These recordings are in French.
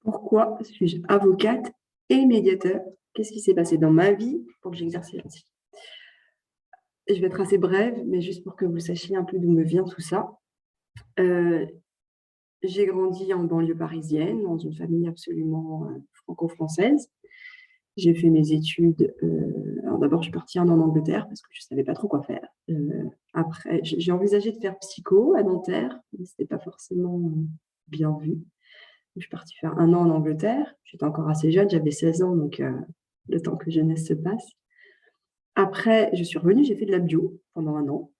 Pourquoi suis-je avocate et médiateur? Qu'est-ce qui s'est passé dans ma vie pour que j'exerce ainsi? Je vais être assez brève, mais juste pour que vous sachiez un peu d'où me vient tout ça. Euh, j'ai grandi en banlieue parisienne, dans une famille absolument franco-française. J'ai fait mes études. Alors d'abord, je suis partie 1 an en Angleterre parce que je ne savais pas trop quoi faire. Après, j'ai envisagé de faire psycho à Nanterre, mais ce n'était pas forcément bien vu. Je suis partie faire 1 an en Angleterre. J'étais encore assez jeune, j'avais 16 ans, donc le temps que jeunesse se passe. Après, je suis revenue, j'ai fait de la bio pendant 1 an.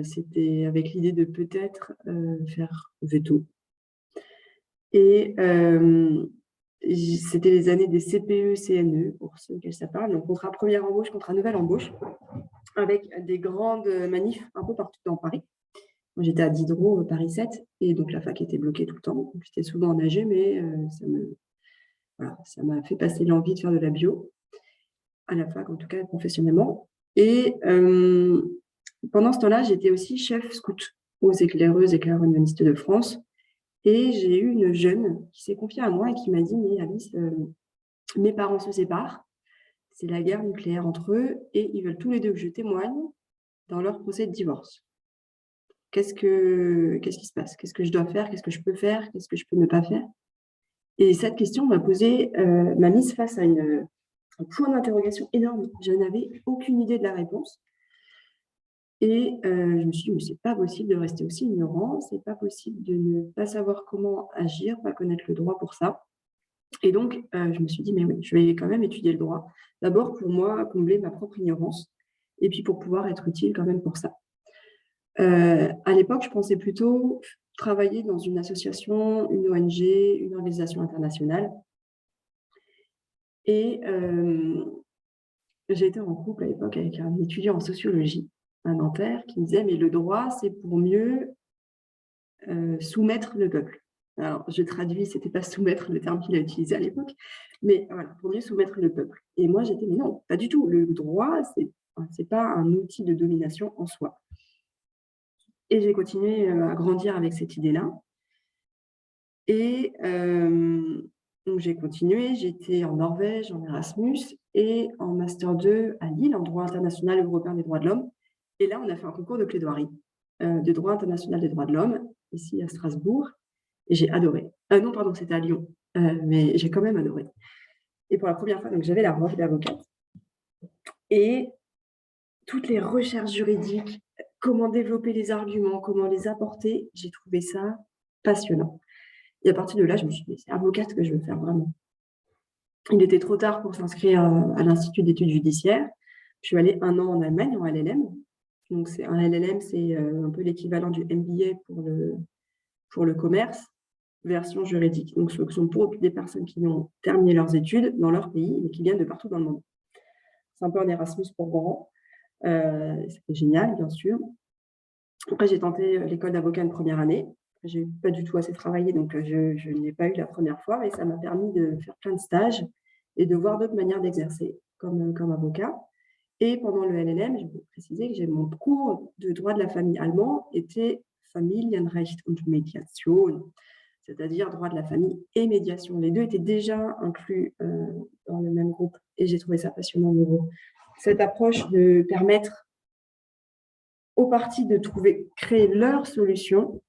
C'était avec l'idée de peut-être faire veto. Et c'était les années des CPE, CNE, pour ceux auxquels ça parle. Donc, contrat première embauche, contrat nouvelle embauche, avec des grandes manifs un peu partout dans Paris. Moi, j'étais à Diderot, Paris 7, et donc la fac était bloquée tout le temps. Donc, j'étais souvent en AG, mais ça m'a fait passer l'envie de faire de la bio, à la fac, en tout cas professionnellement. Et pendant ce temps-là, j'étais aussi chef scout aux éclaireuses, éclaireurs humanistes de France. Et j'ai eu une jeune qui s'est confiée à moi et qui m'a dit, mais Alice, mes parents se séparent, c'est la guerre nucléaire entre eux, et ils veulent tous les deux que je témoigne dans leur procès de divorce. Qu'est-ce qui se passe? Qu'est-ce que je dois faire? Qu'est-ce que je peux faire? Qu'est-ce que je peux ne pas faire? Et cette question m'a mise face à un point d'interrogation énorme. Je n'avais aucune idée de la réponse. Et je me suis dit, mais c'est pas possible de rester aussi ignorant, c'est pas possible de ne pas savoir comment agir, pas connaître le droit pour ça. Et donc, je me suis dit, mais oui, je vais quand même étudier le droit. D'abord, pour moi, combler ma propre ignorance, et puis pour pouvoir être utile quand même pour ça. À l'époque, je pensais plutôt travailler dans une association, une ONG, une organisation internationale. Et j'ai été en couple à l'époque avec un étudiant en sociologie à Nanterre qui me disait, mais le droit, c'est pour mieux soumettre le peuple. Alors, je traduis, c'était pas soumettre le terme qu'il a utilisé à l'époque, mais voilà, pour mieux soumettre le peuple. Et moi, j'étais, mais non, pas du tout. Le droit, c'est pas un outil de domination en soi. Et j'ai continué à grandir avec cette idée-là. Et donc, j'ai continué. J'étais en Norvège, en Erasmus, et en Master 2 à Lille, en droit international européen des droits de l'homme. Et là, on a fait un concours de plaidoirie de droit international des droits de l'homme, ici à Strasbourg. Et j'ai adoré. Non, pardon, c'était à Lyon. Mais j'ai quand même adoré. Et pour la première fois, donc, j'avais la robe d'avocate. Et toutes les recherches juridiques, comment développer les arguments, comment les apporter, j'ai trouvé ça passionnant. Et à partir de là, je me suis dit, c'est avocate que je veux faire vraiment. Il était trop tard pour s'inscrire à l'Institut d'études judiciaires. Je suis allée 1 an en Allemagne en LLM. Donc, un LLM, c'est un peu l'équivalent du MBA pour le commerce, version juridique. Donc, ce sont pour des personnes qui ont terminé leurs études dans leur pays, mais qui viennent de partout dans le monde. C'est un peu un Erasmus pour grands. C'était génial, bien sûr. Après, j'ai tenté l'école d'avocat une première année. Je n'ai pas du tout assez travaillé, donc je n'ai pas eu la première fois, mais ça m'a permis de faire plein de stages et de voir d'autres manières d'exercer comme avocat. Et pendant le LLM, je vais préciser que j'ai mon cours de droit de la famille allemand était Familienrecht und Mediation, c'est-à-dire droit de la famille et médiation. Les deux étaient déjà inclus dans le même groupe et j'ai trouvé ça passionnant de nouveau. Cette approche de permettre aux parties de créer leur solution.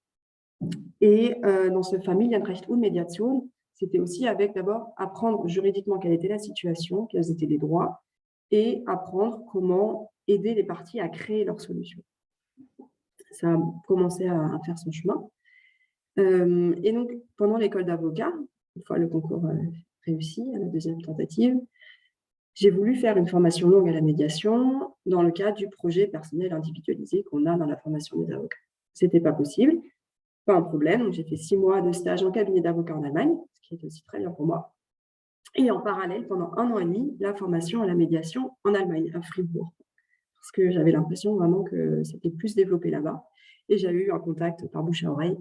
Et dans ce Familienrecht und Mediation, c'était aussi avec d'abord apprendre juridiquement quelle était la situation, quels étaient les droits, et apprendre comment aider les parties à créer leur solution. Ça a commencé à faire son chemin. Et donc, pendant l'école d'avocat, une fois le concours réussi à la deuxième tentative, j'ai voulu faire une formation longue à la médiation dans le cadre du projet personnel individualisé qu'on a dans la formation des avocats. Ce n'était pas possible, pas un problème. Donc, j'ai fait 6 mois de stage en cabinet d'avocat en Allemagne, ce qui était aussi très bien pour moi. Et en parallèle, pendant 1 an et demi, la formation à la médiation en Allemagne, à Fribourg, parce que j'avais l'impression vraiment que c'était plus développé là-bas. Et j'avais eu un contact par bouche à oreille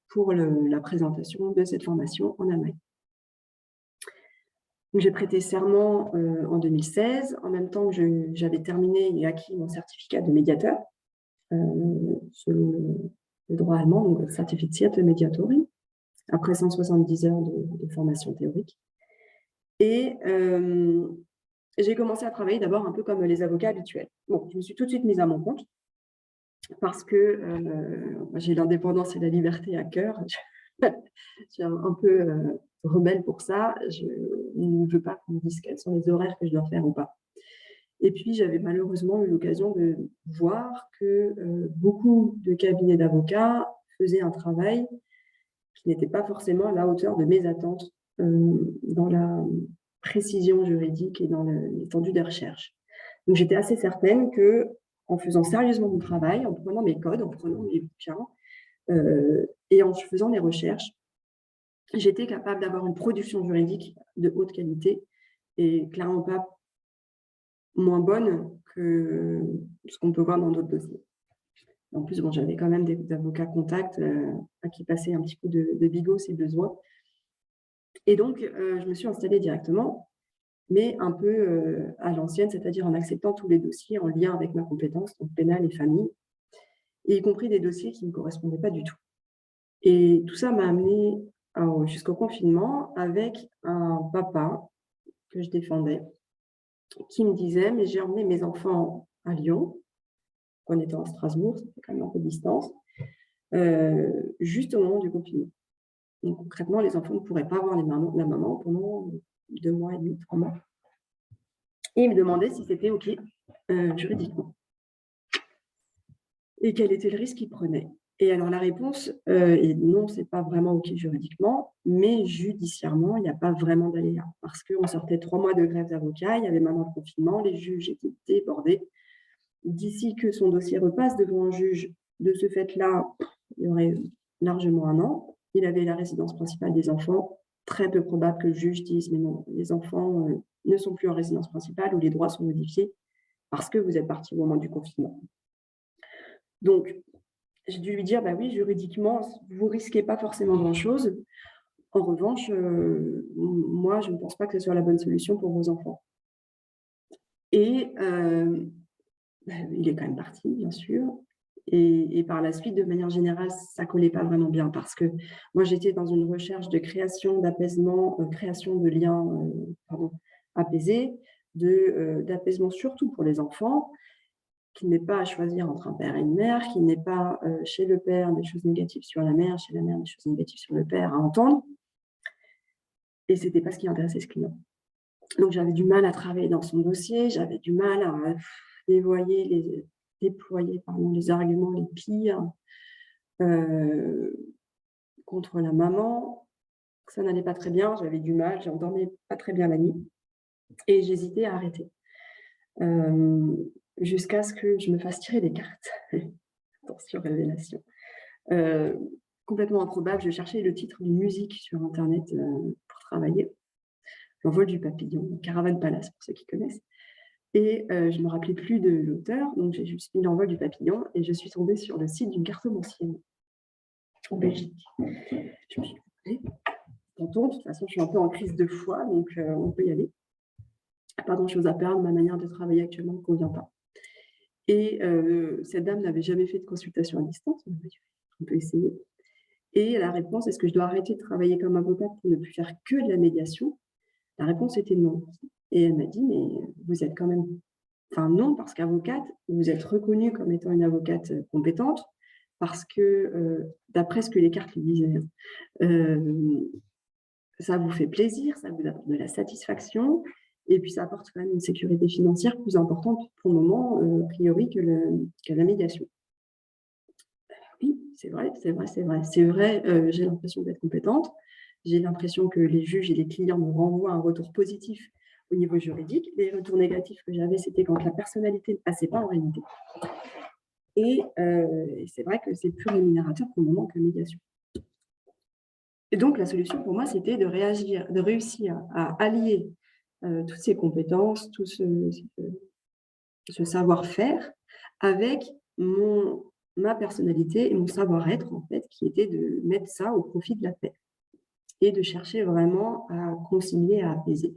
pour la présentation de cette formation en Allemagne. J'ai prêté serment en 2016, en même temps que j'avais terminé et acquis mon certificat de médiateur, selon le droit allemand, donc Certifizierte Mediatorin. après 170 heures de formation théorique. Et j'ai commencé à travailler d'abord un peu comme les avocats habituels. Bon, je me suis tout de suite mise à mon compte parce que j'ai l'indépendance et la liberté à cœur. Je suis un peu rebelle pour ça. Je ne veux pas qu'on me dise quels sont les horaires que je dois faire ou pas. Et puis, j'avais malheureusement eu l'occasion de voir que beaucoup de cabinets d'avocats faisaient un travail qui n'était pas forcément à la hauteur de mes attentes dans la précision juridique et dans l'étendue des recherches. Donc, j'étais assez certaine que, en faisant sérieusement mon travail, en prenant mes codes, en prenant mes bouquins et en faisant des recherches, j'étais capable d'avoir une production juridique de haute qualité et clairement pas moins bonne que ce qu'on peut voir dans d'autres dossiers. En plus, bon, j'avais quand même des avocats contacts à qui passaient un petit coup de bigot si besoin. Et donc, je me suis installée directement, mais un peu à l'ancienne, c'est-à-dire en acceptant tous les dossiers en lien avec ma compétence, donc pénal et famille, et y compris des dossiers qui ne me correspondaient pas du tout. Et tout ça m'a amenée jusqu'au confinement avec un papa que je défendais, qui me disait, mais j'ai emmené mes enfants à Lyon, en étant à Strasbourg, ça fait quand même un peu de distance, juste au moment du confinement. Donc concrètement, les enfants ne pourraient pas voir la maman pendant 2 mois et demi, 3 mois. Et il me demandait si c'était OK juridiquement. Et quel était le risque qu'il prenait. Et alors la réponse est non, c'est pas vraiment OK juridiquement, mais judiciairement, il n'y a pas vraiment d'aléa. Parce qu'on sortait 3 mois de grève d'avocats, il y avait maintenant le confinement, les juges étaient débordés. D'ici que son dossier repasse devant un juge, de ce fait-là, il y aurait largement 1 an. Il avait la résidence principale des enfants. Très peu probable que le juge dise « mais non, les enfants ne sont plus en résidence principale ou les droits sont modifiés parce que vous êtes parti au moment du confinement ». Donc, j'ai dû lui dire « bah oui, juridiquement, vous ne risquez pas forcément grand-chose. En revanche, moi, je ne pense pas que ce soit la bonne solution pour vos enfants ». Et il est quand même parti, bien sûr. Et par la suite, de manière générale, ça ne collait pas vraiment bien parce que moi, j'étais dans une recherche de création d'apaisement, création de liens apaisés, d'apaisement surtout pour les enfants, qui n'est pas à choisir entre un père et une mère, qui n'est pas chez le père des choses négatives sur la mère, chez la mère des choses négatives sur le père à entendre. Et ce n'était pas ce qui intéressait ce client. Donc, j'avais du mal à travailler dans son dossier, j'avais du mal à déployer les arguments les pires contre la maman. Ça n'allait pas très bien, j'avais du mal, j'endormais pas très bien la nuit et j'hésitais à arrêter jusqu'à ce que je me fasse tirer des cartes. Attention, révélation. Complètement improbable, je cherchais le titre d'une musique sur Internet pour travailler. L'envol du papillon, Caravan Palace, pour ceux qui connaissent. Et je ne me rappelais plus de l'auteur, donc j'ai juste mis l'envol du papillon et je suis tombée sur le site d'une cartomancienne en Belgique. Je me suis dit, tantôt, de toute façon, je suis un peu en crise de foi, donc on peut y aller. Pas grand-chose à perdre, ma manière de travailler actuellement ne me convient pas. Et cette dame n'avait jamais fait de consultation à distance, on peut essayer. Et la réponse, est-ce que je dois arrêter de travailler comme avocate pour ne plus faire que de la médiation? La réponse était non. Et elle m'a dit, mais vous êtes quand même... Enfin non, parce qu'avocate, vous êtes reconnue comme étant une avocate compétente, parce que, d'après ce que les cartes lui disaient, ça vous fait plaisir, ça vous apporte de la satisfaction, et puis ça apporte quand même une sécurité financière plus importante pour le moment, a priori, que la médiation. Oui, c'est vrai, c'est vrai, c'est vrai. C'est vrai, j'ai l'impression d'être compétente, j'ai l'impression que les juges et les clients me renvoient un retour positif au niveau juridique. Les retours négatifs que j'avais, c'était quand la personnalité ne passait pas en réalité. Et c'est vrai que c'est plus rémunérateur pour le moment que la médiation. Et donc, la solution pour moi, c'était de réussir à allier toutes ces compétences, tout ce savoir-faire avec ma personnalité et mon savoir-être, en fait, qui était de mettre ça au profit de la paix et de chercher vraiment à concilier, à apaiser.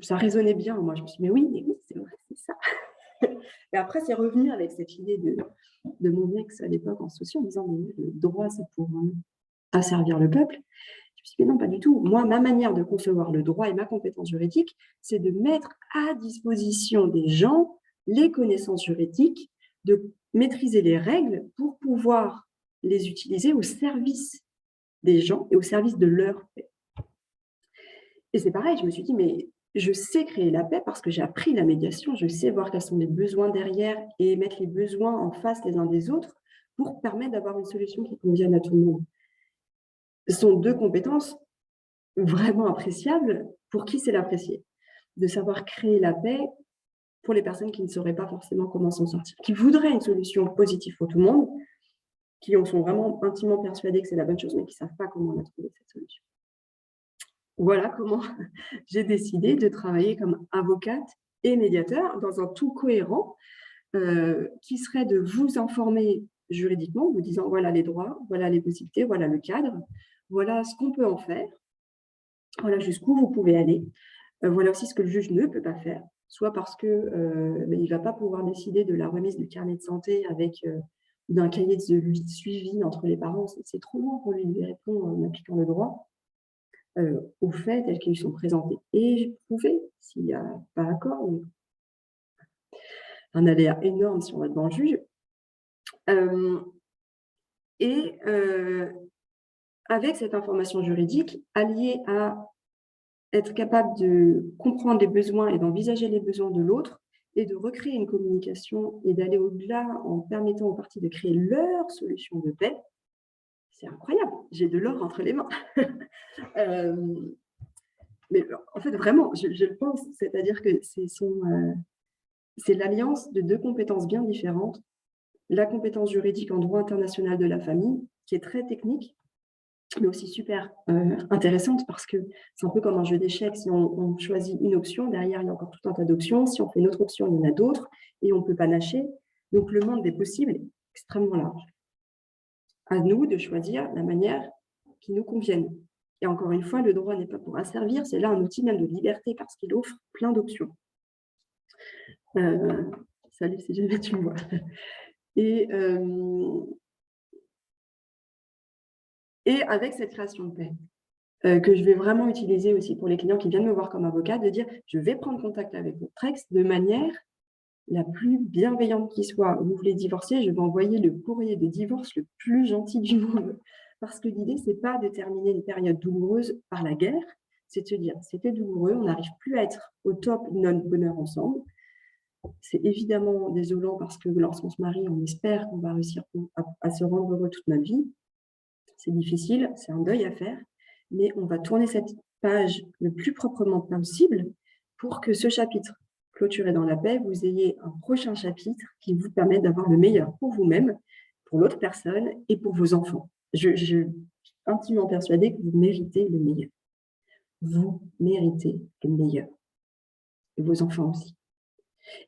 Ça résonnait bien. Moi, je me suis dit, mais oui, c'est vrai, c'est ça. Et après, c'est revenu avec cette idée de mon ex à l'époque en socio, en disant, mais le droit, c'est pour asservir le peuple. Je me suis dit, mais non, pas du tout. Moi, ma manière de concevoir le droit et ma compétence juridique, c'est de mettre à disposition des gens les connaissances juridiques, de maîtriser les règles pour pouvoir les utiliser au service des gens et au service de leur paix. Et c'est pareil, je me suis dit, mais je sais créer la paix parce que j'ai appris la médiation, je sais voir quels sont les besoins derrière et mettre les besoins en face les uns des autres pour permettre d'avoir une solution qui convienne à tout le monde. Ce sont deux compétences vraiment appréciables pour qui sait l'apprécier. De savoir créer la paix pour les personnes qui ne sauraient pas forcément comment s'en sortir, qui voudraient une solution positive pour tout le monde, qui en sont vraiment intimement persuadés que c'est la bonne chose, mais qui ne savent pas comment la trouver, cette solution. Voilà comment j'ai décidé de travailler comme avocate et médiateur dans un tout cohérent qui serait de vous informer juridiquement, vous disant voilà les droits, voilà les possibilités, voilà le cadre, voilà ce qu'on peut en faire, voilà jusqu'où vous pouvez aller, voilà aussi ce que le juge ne peut pas faire, soit parce qu'il ne va pas pouvoir décider de la remise du carnet de santé avec d'un cahier de suivi entre les parents, c'est trop long pour lui, il répond en appliquant le droit. Aux faits tels qu'ils sont présentés et prouver s'il n'y a pas accord, un aléa énorme si on va devant le juge. Et avec cette information juridique, alliée à être capable de comprendre les besoins et d'envisager les besoins de l'autre et de recréer une communication et d'aller au-delà en permettant aux parties de créer leur solution de paix, c'est incroyable, j'ai de l'or entre les mains. Mais en fait, vraiment, je le pense, c'est-à-dire que c'est l'alliance de deux compétences bien différentes. La compétence juridique en droit international de la famille, qui est très technique, mais aussi super intéressante parce que c'est un peu comme un jeu d'échecs. Si on choisit une option, derrière, il y a encore tout un tas d'options. Si on fait une autre option, il y en a d'autres et on ne peut pas lâcher. Donc, le monde des possibles est extrêmement large. À nous de choisir la manière qui nous convienne. Et encore une fois, le droit n'est pas pour asservir, c'est là un outil même de liberté parce qu'il offre plein d'options. Salut si jamais tu me vois. Et avec cette création de paix, que je vais vraiment utiliser aussi pour les clients qui viennent me voir comme avocat, de dire je vais prendre contact avec votre ex de manière la plus bienveillante qui soit. Vous voulez divorcer, je vais envoyer le courrier de divorce le plus gentil du monde. Parce que l'idée, c'est pas de terminer une période douloureuse par la guerre, c'est de se dire c'était douloureux, on n'arrive plus à être au top de notre bonheur ensemble. C'est évidemment désolant parce que lorsqu'on se marie, on espère qu'on va réussir à se rendre heureux toute notre vie. C'est difficile, c'est un deuil à faire, mais on va tourner cette page le plus proprement possible pour que ce chapitre clôturé dans la paix, vous ayez un prochain chapitre qui vous permette d'avoir le meilleur pour vous-même, pour l'autre personne et pour vos enfants. Je suis intimement persuadée que vous méritez le meilleur. Vous méritez le meilleur. Et vos enfants aussi.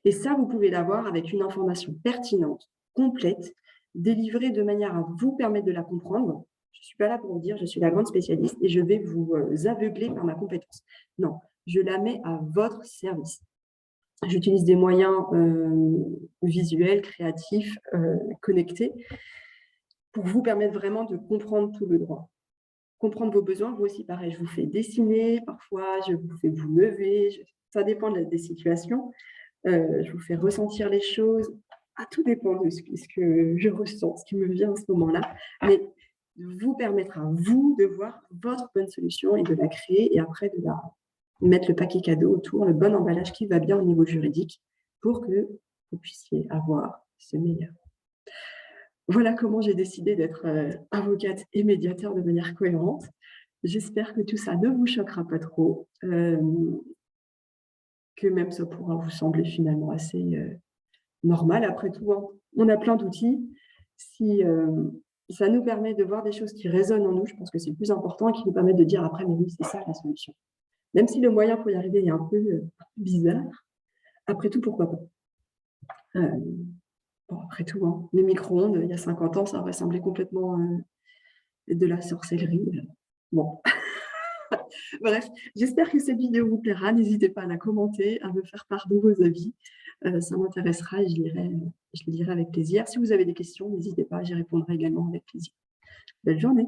Et ça, vous pouvez l'avoir avec une information pertinente, complète, délivrée de manière à vous permettre de la comprendre. Je ne suis pas là pour vous dire je suis la grande spécialiste et je vais vous aveugler par ma compétence. Non, je la mets à votre service. J'utilise des moyens visuels, créatifs, connectés pour vous permettre vraiment de comprendre tout le droit. Comprendre vos besoins, vous aussi pareil, je vous fais dessiner, parfois je vous fais vous lever, ça dépend des situations. Je vous fais ressentir les choses. Tout dépend de ce que je ressens, ce qui me vient à ce moment-là. Mais vous permettra, vous, de voir votre bonne solution et de la créer et après de la mettre le paquet cadeau autour, le bon emballage qui va bien au niveau juridique pour que vous puissiez avoir ce meilleur. Voilà comment j'ai décidé d'être avocate et médiateur de manière cohérente. J'espère que tout ça ne vous choquera pas trop. Que même ça pourra vous sembler finalement assez normal. Après tout, hein, on a plein d'outils. Si ça nous permet de voir des choses qui résonnent en nous, je pense que c'est le plus important et qui nous permet de dire après, mais oui, c'est ça la solution. Même si le moyen pour y arriver est un peu bizarre, après tout, pourquoi pas. Bon, après tout, hein, les micro-ondes, il y a 50 ans, ça aurait semblé complètement de la sorcellerie. Bon. Bref, j'espère que cette vidéo vous plaira. N'hésitez pas à la commenter, à me faire part de vos avis. Ça m'intéressera et je les lirai avec plaisir. Si vous avez des questions, n'hésitez pas, j'y répondrai également avec plaisir. Belle journée.